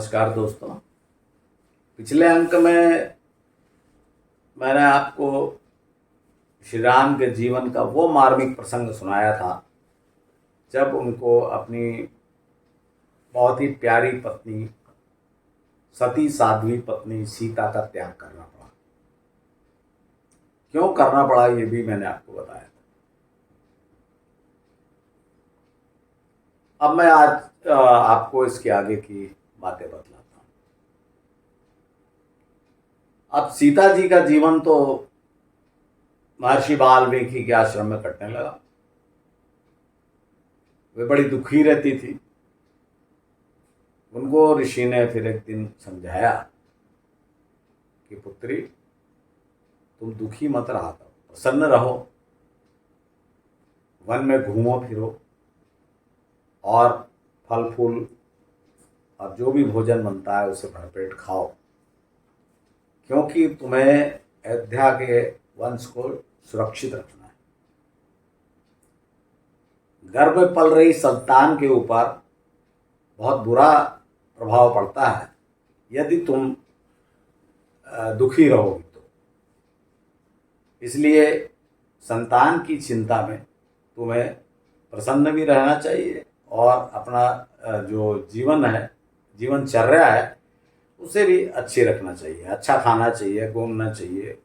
नमस्कार दोस्तों। पिछले अंक में मैंने आपको श्री राम के जीवन का वो मार्मिक प्रसंग सुनाया था जब उनको अपनी बहुत ही प्यारी पत्नी, सती साध्वी पत्नी सीता का त्याग करना पड़ा। क्यों करना पड़ा ये भी मैंने आपको बताया था। अब मैं आज आपको इसके आगे की बातें बतलाता हूँ। अब सीता जी का जीवन तो महर्षि वाल्मीकि के आश्रम में कटने लगा। वे बड़ी दुखी रहती थी। उनको ऋषि ने फिर एक दिन समझाया कि पुत्री, तुम दुखी मत रहा करो, प्रसन्न रहो, वन में घूमो फिरो और फल फूल और जो भी भोजन बनता है उसे भरपेट खाओ, क्योंकि तुम्हें अयोध्या के वंश को सुरक्षित रखना है। गर्भ में पल रही संतान के ऊपर बहुत बुरा प्रभाव पड़ता है यदि तुम दुखी रहोगी तो। इसलिए संतान की चिंता में तुम्हें प्रसन्न भी रहना चाहिए और अपना जो जीवन है, जीवनचर्या है, उसे भी अच्छी रखना चाहिए। अच्छा खाना चाहिए, घूमना चाहिए,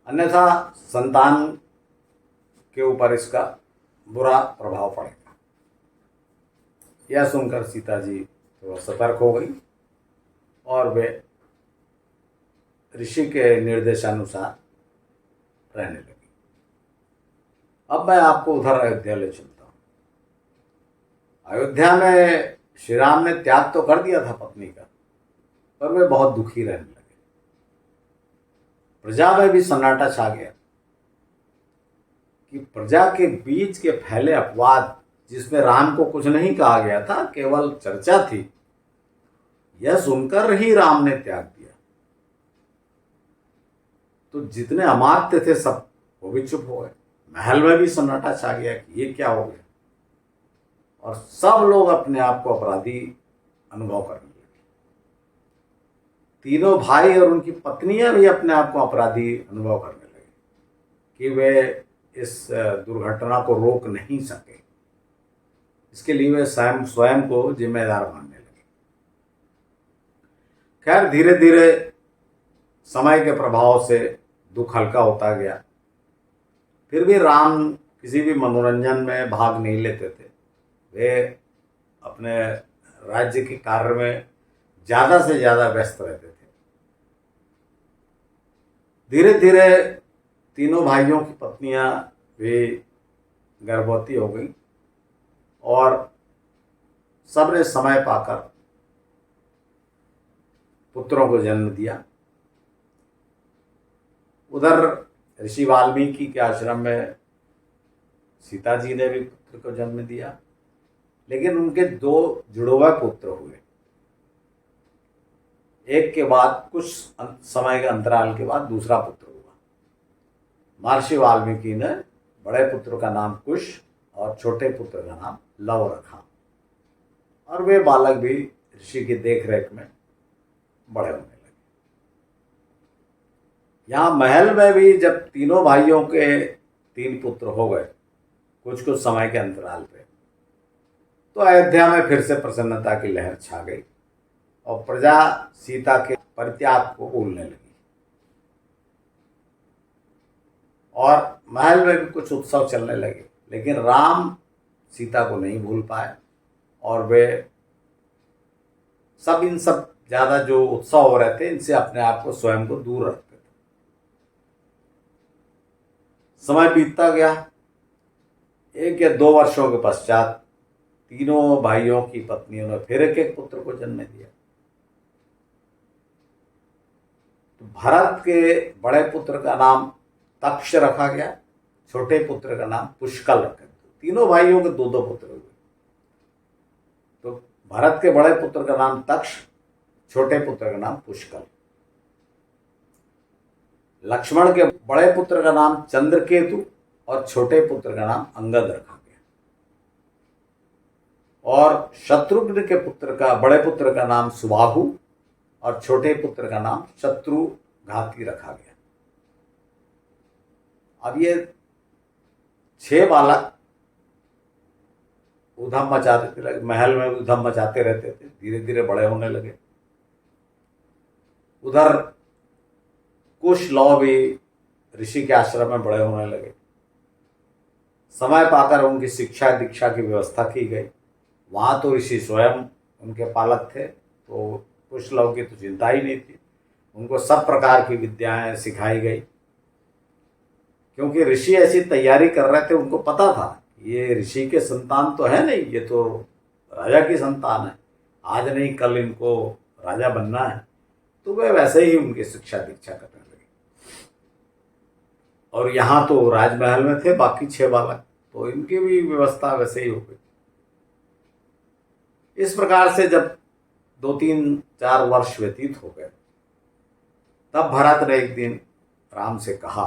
अन्यथा संतान के ऊपर इसका बुरा प्रभाव पड़ेगा। यह सुनकर सीता जी तो सतर्क हो गई और वे ऋषि के निर्देशानुसार रहने लगी। अब मैं आपको उधर अयोध्या ले चलता हूँ। अयोध्या में श्री राम ने त्याग तो कर दिया था पत्नी का, पर वे बहुत दुखी रहने लगे। प्रजा में भी सन्नाटा छा गया कि प्रजा के बीच के फैले अपवाद, जिसमें राम को कुछ नहीं कहा गया था, केवल चर्चा थी, यह सुनकर ही राम ने त्याग दिया। तो जितने अमात्य थे सब वो भी चुप हो गए। महल में भी सन्नाटा छा गया कि ये क्या हो गया, और सब लोग अपने आप को अपराधी अनुभव करने लगे। तीनों भाई और उनकी पत्नियां भी अपने आप को अपराधी अनुभव करने लगे कि वे इस दुर्घटना को रोक नहीं सके। इसके लिए वे स्वयं को जिम्मेदार मानने लगे। खैर, धीरे धीरे समय के प्रभाव से दुख हल्का होता गया। फिर भी राम किसी भी मनोरंजन में भाग नहीं लेते थे। वे अपने राज्य के कार्य में ज़्यादा से ज़्यादा व्यस्त रहते थे। धीरे धीरे तीनों भाइयों की पत्नियां भी गर्भवती हो गई और सबने समय पाकर पुत्रों को जन्म दिया। उधर ऋषि वाल्मीकि के आश्रम में सीता जी ने भी पुत्र को जन्म दिया, लेकिन उनके दो जुड़वा पुत्र हुए। एक के बाद कुछ समय के अंतराल के बाद दूसरा पुत्र हुआ। महर्षि वाल्मीकि ने बड़े पुत्र का नाम कुश और छोटे पुत्र का नाम लव रखा, और वे बालक भी ऋषि की देखरेख में बड़े होने लगे। यहाँ महल में भी जब तीनों भाइयों के 3 पुत्र हो गए कुछ कुछ समय के अंतराल पे, तो अयोध्या में फिर से प्रसन्नता की लहर छा गई और प्रजा सीता के परित्याग को भूलने लगी। और महल में भी कुछ उत्सव चलने लगे, लेकिन राम सीता को नहीं भूल पाए और वे इन सब ज़्यादा जो उत्सव हो रहे थे, इनसे अपने आप को स्वयं को दूर रखते थे। समय बीतता गया। 1 या 2 वर्षों के पश्चात तीनों भाइयों की पत्नियों ने फिर एक पुत्र को जन्म दिया। तो भरत के बड़े पुत्र का नाम तक्ष रखा गया, छोटे पुत्र का नाम पुष्कल रखा गया। तीनों भाइयों के 2-2 पुत्र हुए। तो भरत के बड़े पुत्र का नाम तक्ष, छोटे पुत्र का नाम पुष्कल। लक्ष्मण के बड़े पुत्र का नाम चंद्रकेतु और छोटे पुत्र का नाम अंगद रखा गया। और शत्रुघ्न के पुत्र का, बड़े पुत्र का नाम सुबाहु और छोटे पुत्र का नाम शत्रुघाती रखा गया। अब ये 6 बालक उधम मचाते थे, महल में उधम मचाते रहते थे, धीरे धीरे बड़े होने लगे। उधर कुछ लौ भी ऋषि के आश्रम में बड़े होने लगे। समय पाकर उनकी शिक्षा दीक्षा की व्यवस्था की गई। वहाँ तो ऋषि स्वयं उनके पालक थे, तो कुछ लौ की तो चिंता ही नहीं थी। उनको सब प्रकार की विद्याएं सिखाई गई, क्योंकि ऋषि ऐसी तैयारी कर रहे थे। उनको पता था ये ऋषि के संतान तो है नहीं, ये तो राजा की संतान है, आज नहीं कल इनको राजा बनना है। तो वे वैसे ही उनकी शिक्षा दीक्षा करने लगे। और यहाँ तो राजमहल में थे बाकी 6 बालक, तो इनकी भी व्यवस्था वैसे ही हो गई। इस प्रकार से जब 2-3-4 वर्ष व्यतीत हो गए, तब भरत ने एक दिन राम से कहा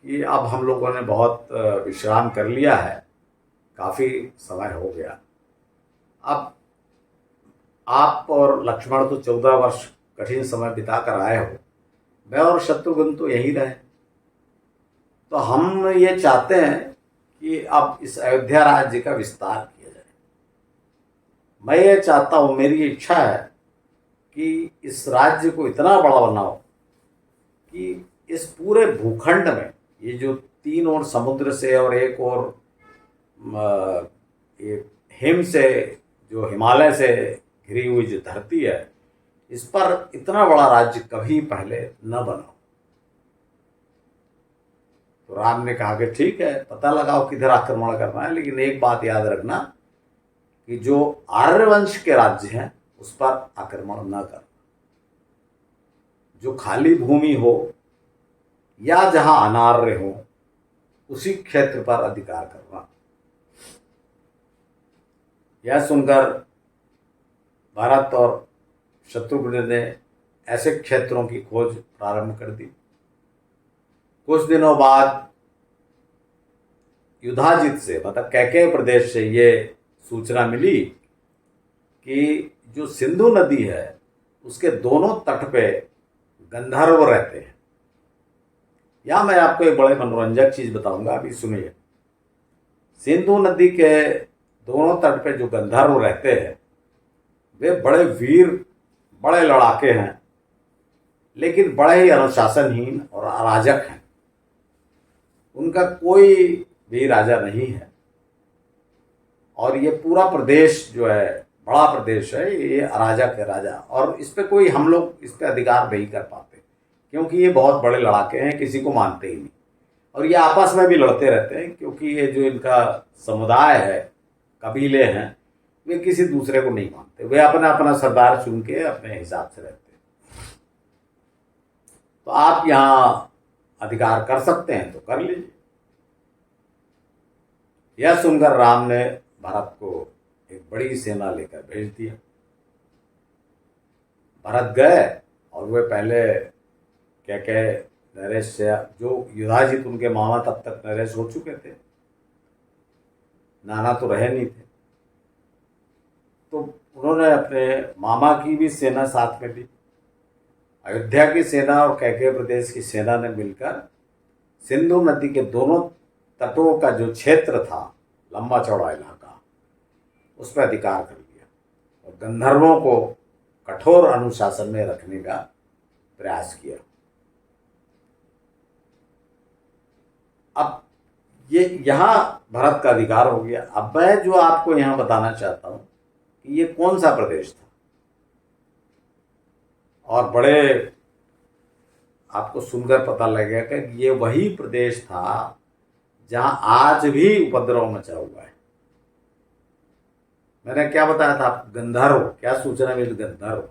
कि अब हम लोगों ने बहुत विश्राम कर लिया है, काफ़ी समय हो गया। अब आप और लक्ष्मण तो 14 वर्ष कठिन समय बिता कर आए हो, मैं और शत्रुघ्न तो यहीं रहे। तो हम ये चाहते हैं कि अब इस अयोध्या राज्य का विस्तार किया जाए। मैं ये चाहता हूँ, मेरी इच्छा है कि इस राज्य को इतना बड़ा बनाओ कि इस पूरे भूखंड में, ये जो 3 ओर समुद्र से और एक और हिम से, जो हिमालय से घिरी हुई जो धरती है, इस पर इतना बड़ा राज्य कभी पहले न बना। तो राम ने कहा कि ठीक है, पता लगाओ किधर आक्रमण करना है, लेकिन एक बात याद रखना कि जो आर्यवंश के राज्य हैं उस पर आक्रमण न करना। जो खाली भूमि हो या जहां अनार्य हो, उसी क्षेत्र पर अधिकार करना। यह सुनकर भरत और शत्रुघ्न ने ऐसे क्षेत्रों की खोज प्रारंभ कर दी। कुछ दिनों बाद युधाजित से, मतलब कैकेय प्रदेश से ये सूचना मिली कि जो सिंधु नदी है उसके दोनों तट पे गंधर्व रहते हैं। यहां मैं आपको एक बड़े मनोरंजक चीज बताऊंगा, अभी सुनिए। सिंधु नदी के दोनों तट पे जो गंधर्व रहते हैं वे बड़े वीर, बड़े लड़ाके हैं, लेकिन बड़े ही अनुशासनहीन और अराजक हैं। उनका कोई भी राजा नहीं है। और ये पूरा प्रदेश जो है, बड़ा प्रदेश है, ये अराजक है राजा, और इस पे कोई, हम लोग इस पे अधिकार नहीं कर पाते, क्योंकि ये बहुत बड़े लड़ाके हैं, किसी को मानते ही नहीं। और ये आपस में भी लड़ते रहते हैं, क्योंकि ये जो इनका समुदाय है, कबीले हैं, वे किसी दूसरे को नहीं मानते। वे अपना अपना सरदार चुन के अपने हिसाब से रहते हैं। तो आप यहाँ अधिकार कर सकते हैं तो कर लीजिए। यह सुनकर राम ने भरत को एक बड़ी सेना लेकर भेज दिया। भरत गए और वे पहले क्या कहे, नरेश से, जो युधाजित उनके मामा तब तक नरेश हो चुके थे, नाना तो रहे नहीं थे, तो उन्होंने अपने मामा की भी सेना साथ में ली। अयोध्या की सेना और कैकेय प्रदेश की सेना ने मिलकर सिंधु नदी के दोनों तटों का जो क्षेत्र था, लंबा चौड़ा इलाका, उस पर अधिकार कर लिया और गंधर्वों को कठोर अनुशासन में रखने का प्रयास किया। अब ये यहाँ भरत का अधिकार हो गया। अब मैं जो आपको यहाँ बताना चाहता हूँ कि ये कौन सा प्रदेश था, और बड़े आपको सुनकर पता लगेगा कि ये वही प्रदेश था जहां आज भी उपद्रव मचा हुआ है। मैंने क्या बताया था आपको, गंधर्व, क्या सूचना मिली, गंधर्व।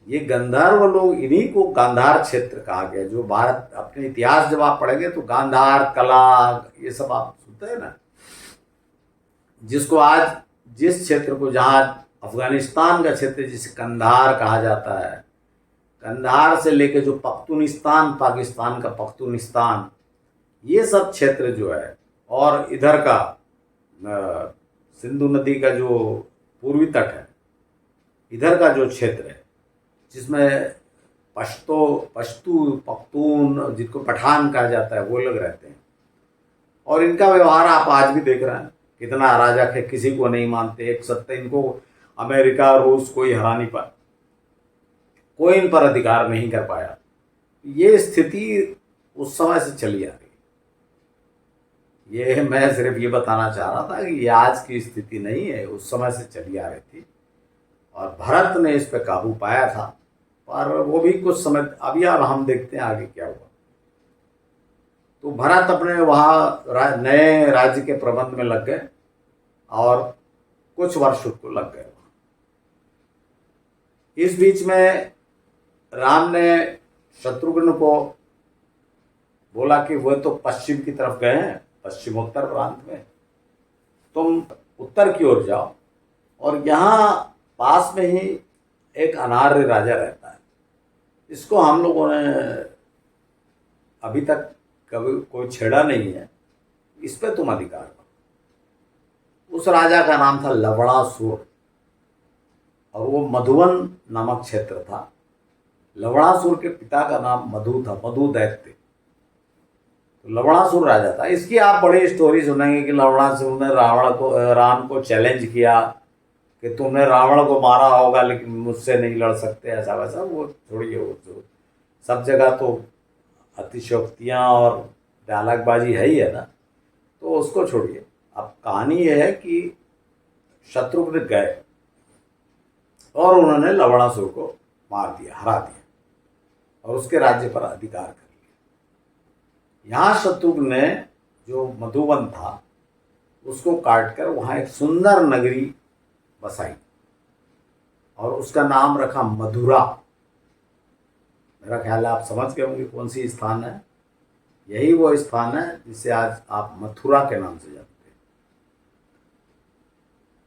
ये गंधर्व लोग, इन्हीं को गांधार क्षेत्र कहा गया। जो भारत, अपने इतिहास जब आप पढ़ेंगे तो गांधार, कला, ये सब आप सुनते हैं ना, जिसको आज, जिस क्षेत्र को, जहां अफगानिस्तान का क्षेत्र जिसे कंधार कहा जाता है, कंधार से लेके जो पख्तूनिस्तान, पाकिस्तान का पख्तूनिस्तान, ये सब क्षेत्र जो है, और इधर का सिंधु नदी का जो पूर्वी तट है, इधर का जो क्षेत्र है, जिसमें पश्तू पख्तून, जिनको पठान कहा जाता है, वो लोग रहते हैं। और इनका व्यवहार आप आज भी देख रहे हैं, कितना अराजक है, किसी को नहीं मानते, एक सत्ता, इनको अमेरिका रूस कोई हरा नहीं पाया, कोई इन पर अधिकार नहीं कर पाया। ये स्थिति उस समय से चली आ रही। ये मैं सिर्फ ये बताना चाह रहा था कि ये आज की स्थिति नहीं है, उस समय से चली आ रही थी और भारत ने इस पर काबू पाया था। पर वो भी कुछ समय, अभी अब हम देखते हैं आगे क्या हुआ। तो भारत अपने वहाँ नए राज्य के प्रबंध में लग गए और कुछ वर्ष उसको लग गए। इस बीच में राम ने शत्रुघ्न को बोला कि वो तो पश्चिम की तरफ गए हैं, पश्चिमोत्तर प्रांत में, तुम उत्तर की ओर जाओ और यहाँ पास में ही एक अनार्य राजा रहता है, इसको हम लोगों ने अभी तक कभी कोई छेड़ा नहीं है, इस पे तुम अधिकार करो। उस राजा का नाम था लवणासुर और वो मधुवन नामक क्षेत्र था। लवणासुर के पिता का नाम मधु था, मधु दैत्य। तो लवणासुर राजा था। इसकी आप बड़ी स्टोरी सुनेंगे कि लवणासुर ने राम को चैलेंज किया कि तुमने रावण को मारा होगा लेकिन मुझसे नहीं लड़ सकते, ऐसा वैसा। वो छोड़िए, वो तो सब जगह तो अतिशयोक्तियाँ और डायलॉगबाजी है ही है ना, तो उसको छोड़िए। अब कहानी ये है कि शत्रुघ्न गए और उन्होंने लवणासुर को मार दिया, हरा दिया और उसके राज्य पर अधिकार कर लिया। यहाँ शत्रुघ्न ने जो मधुवन था उसको काटकर वहाँ एक सुंदर नगरी बसाई और उसका नाम रखा मथुरा। मेरा ख्याल है आप समझ गए होंगे कौन सी स्थान है। यही वो स्थान है जिसे आज आप मथुरा के नाम से जानते हैं।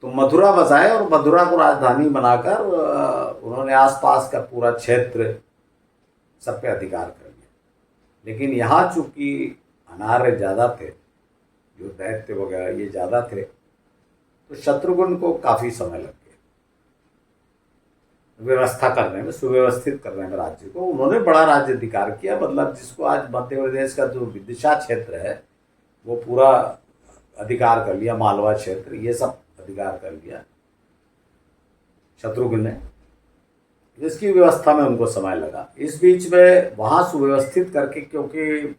तो मथुरा बसाए और मथुरा को राजधानी बनाकर उन्होंने आसपास का पूरा क्षेत्र सब पे अधिकार कर लिया। लेकिन यहाँ चूंकि अनार्य ज़्यादा थे, जो दैत्य वगैरह ये ज़्यादा थे, तो शत्रुघ्न को काफ़ी समय लग गया व्यवस्था करने में, सुव्यवस्थित करने में राज्य को। उन्होंने बड़ा राज्य अधिकार किया, मतलब जिसको आज मध्य प्रदेश का जो विदिशा क्षेत्र है वो पूरा अधिकार कर लिया, मालवा क्षेत्र, ये सब अधिकार कर लिया शत्रुघ्न ने। जिसकी व्यवस्था में उनको समय लगा। इस बीच में वहाँ सुव्यवस्थित करके, क्योंकि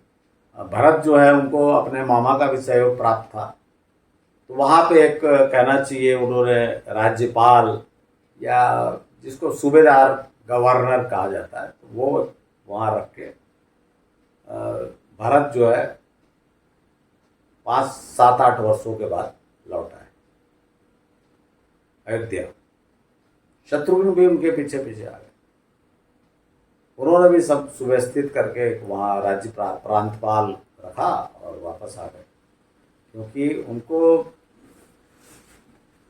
भरत जो है उनको अपने मामा का भी सहयोग प्राप्त था, तो वहाँ पे एक कहना चाहिए उन्होंने राज्यपाल या जिसको सूबेदार गवर्नर कहा जाता है, तो वो वहाँ रख के भरत जो है 5-7-8 वर्षों के बाद लौटा है अयोध्या। शत्रुघ्न भी उनके पीछे पीछे आ गए। उन्होंने भी सब सुव्यवस्थित करके वहाँ राज्य प्रांतपाल रखा और वापस आ गए, क्योंकि उनको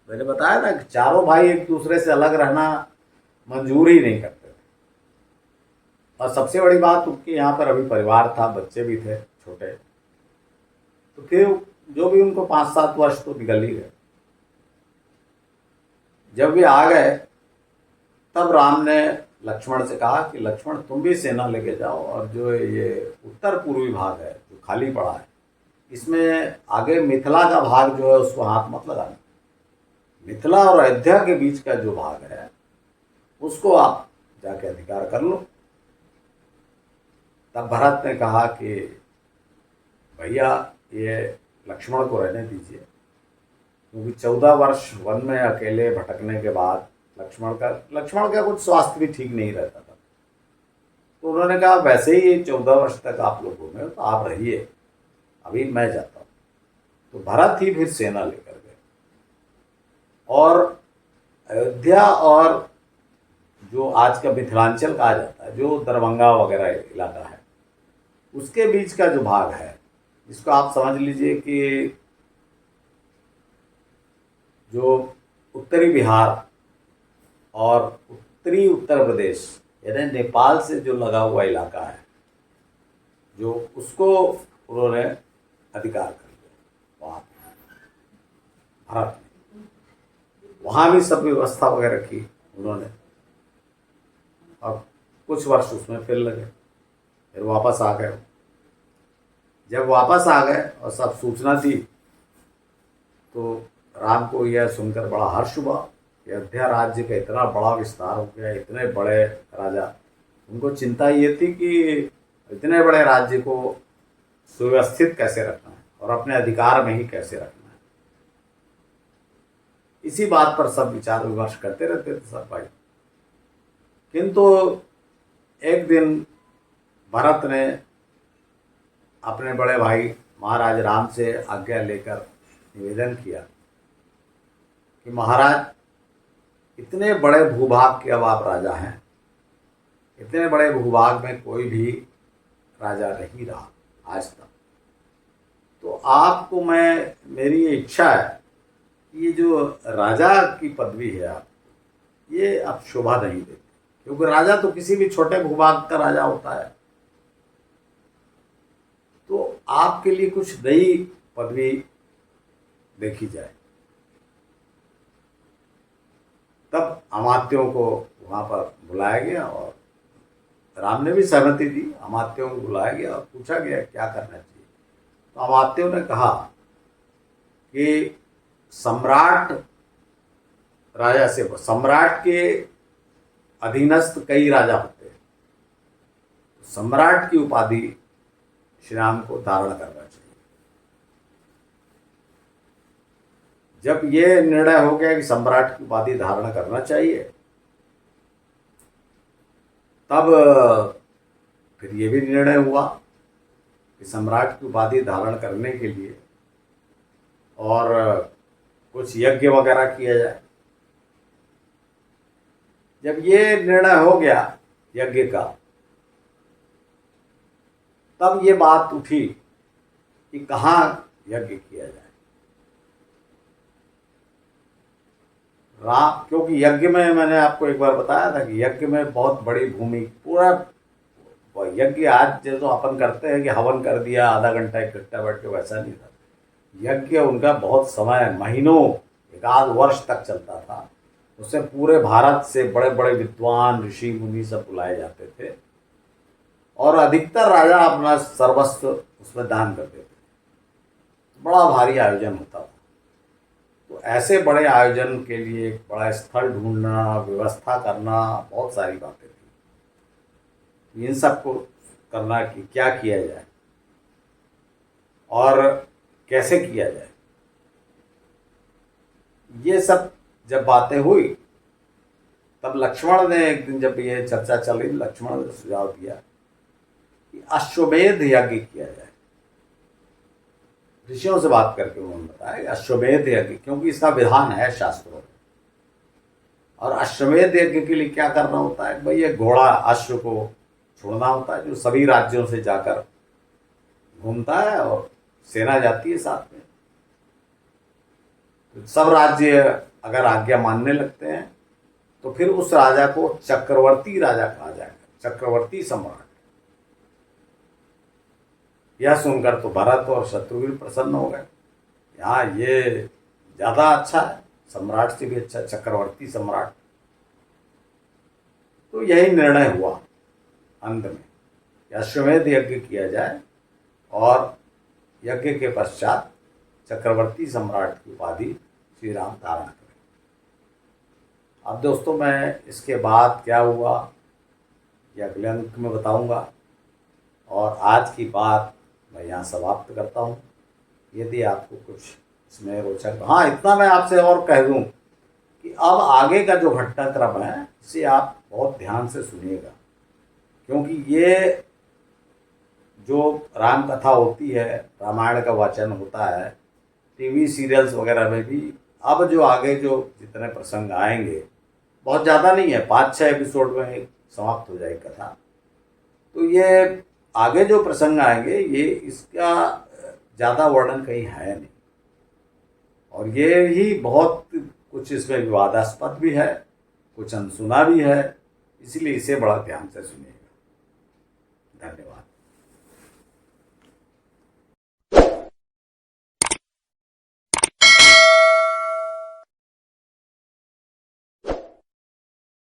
मैंने बताया ना कि चारों भाई एक दूसरे से अलग रहना मंजूर ही नहीं करते थे। और सबसे बड़ी बात, उनके यहाँ पर अभी परिवार था, बच्चे भी थे छोटे, तो फिर जो भी उनको 5-7 वर्ष तो निकल ही गए। जब वे आ गए तब राम ने लक्ष्मण से कहा कि लक्ष्मण तुम भी सेना लेके जाओ और जो ये उत्तर पूर्वी भाग है जो खाली पड़ा है, इसमें आगे मिथिला का भाग जो है उसको हाथ मत लगाना। मिथिला और अयोध्या के बीच का जो भाग है उसको आप जाके अधिकार कर लो। तब भरत ने कहा कि भैया ये लक्ष्मण को रहने दीजिए, क्योंकि 14 वर्ष वन में अकेले भटकने के बाद लक्ष्मण का कुछ स्वास्थ्य भी ठीक नहीं रहता था। तो उन्होंने कहा वैसे ही 14 वर्ष तक आप लोग घूमे तो आप रहिए, अभी मैं जाता हूँ। तो भरत ही फिर सेना लेकर गए और अयोध्या और जो आज का मिथिलांचल कहा जाता है, जो दरभंगा वगैरह इलाका है, उसके बीच का जो भाग है, जिसको आप समझ लीजिए कि जो उत्तरी बिहार और उत्तरी उत्तर प्रदेश यानी नेपाल से जो लगा हुआ इलाका है, जो उसको उन्होंने अधिकार कर लिया वहाँ। भारत में। वहाँ भी सब व्यवस्था वगैरह की उन्होंने, और कुछ वर्ष उसमें फिर लगे, फिर वापस आ गए। जब वापस आ गए और सब सूचना दी तो राम को यह सुनकर बड़ा हर्ष हुआ कि अयोध्या राज्य का इतना बड़ा विस्तार हो गया, इतने बड़े राजा। उनको चिंता ये थी कि इतने बड़े राज्य को सुव्यवस्थित कैसे रखना है और अपने अधिकार में ही कैसे रखना है। इसी बात पर सब विचार विमर्श करते रहते थे सब भाई। किंतु एक दिन भरत ने अपने बड़े भाई महाराज राम से आज्ञा लेकर निवेदन किया कि महाराज, इतने बड़े भूभाग के अब आप राजा हैं, इतने बड़े भूभाग में कोई भी राजा नहीं रहा आज तक, तो आपको मेरी ये इच्छा है कि ये जो राजा की पदवी है आप, ये आप शोभा नहीं देते, क्योंकि राजा तो किसी भी छोटे भूभाग का राजा होता है। तो आपके लिए कुछ नई पदवी देखी जाए। तब अमात्यों को वहाँ पर बुलाया गया और राम ने भी सहमति दी। अमात्यों को बुलाया गया और पूछा गया क्या करना चाहिए। तो अमात्यों ने कहा कि सम्राट राजा से, सम्राट के अधीनस्थ कई राजा होते हैं, सम्राट की उपाधि श्री राम को धारण करना चाहिए। जब ये निर्णय हो गया कि सम्राट की उपाधि धारण करना चाहिए, तब फिर ये भी निर्णय हुआ कि सम्राट की उपाधि धारण करने के लिए और कुछ यज्ञ वगैरह किया जाए। जब ये निर्णय हो गया यज्ञ का, तब ये बात उठी कि कहाँ यज्ञ किया जाए। राम, क्योंकि यज्ञ में मैंने आपको एक बार बताया था कि यज्ञ में बहुत बड़ी भूमि, पूरा यज्ञ आज जैसे अपन करते हैं कि हवन कर दिया, आधा घंटा इकट्ठा बैठ के, वैसा नहीं था। यज्ञ उनका बहुत समय, महीनों, एक आध वर्ष तक चलता था। उससे पूरे भारत से बड़े बड़े विद्वान, ऋषि मुनि सब बुलाए जाते थे और अधिकतर राजा अपना सर्वस्व उसमें दान करते थे। बड़ा भारी आयोजन होता था। तो ऐसे बड़े आयोजन के लिए एक बड़ा स्थल ढूंढना, व्यवस्था करना, बहुत सारी बातें थी। इन सब को करना कि क्या किया जाए और कैसे किया जाए, ये सब जब बातें हुई, तब लक्ष्मण ने एक दिन, जब ये चर्चा चल रही, लक्ष्मण ने सुझाव दिया कि अश्वमेध यज्ञ किया जाए। ऋषियों से बात करके उन्होंने बताया कि अश्वमेध यज्ञ, क्योंकि इसका विधान है शास्त्रों में। और अश्वमेध यज्ञ के लिए क्या करना होता है भाई, ये घोड़ा, अश्व को छोड़ना होता है, जो सभी राज्यों से जाकर घूमता है और सेना जाती है साथ में। तो सब राज्य अगर आज्ञा मानने लगते हैं तो फिर उस राजा को चक्रवर्ती राजा कहा जाएगा, चक्रवर्ती सम्राट। यह सुनकर तो भरत और शत्रुघ्न प्रसन्न हो गए। यहाँ ये ज्यादा अच्छा है, सम्राट से भी अच्छा, चक्रवर्ती सम्राट। तो यही निर्णय हुआ अंत में, अश्वमेध यज्ञ किया जाए और यज्ञ के पश्चात चक्रवर्ती सम्राट की उपाधि श्री राम धारण करें। अब दोस्तों, मैं इसके बाद क्या हुआ ये अगले अंक में बताऊंगा और आज की बात मैं यहाँ समाप्त करता हूँ। यदि आपको कुछ इसमें रोचक, हाँ इतना मैं आपसे और कह दूँ कि अब आगे का जो घटनाक्रम है इसे आप बहुत ध्यान से सुनिएगा, क्योंकि ये जो राम कथा होती है, रामायण का वाचन होता है, टीवी सीरियल्स वगैरह में भी अब जो आगे जो जितने प्रसंग आएंगे, बहुत ज़्यादा नहीं है, 5-6 एपिसोड में समाप्त हो जाएगी कथा। तो ये आगे जो प्रसंग आएंगे, ये इसका ज़्यादा वर्णन कहीं है नहीं, और ये ही बहुत कुछ इसमें विवादास्पद भी है, कुछ अनसुना भी है, इसलिए इसे बड़ा ध्यान से सुनिएगा। धन्यवाद।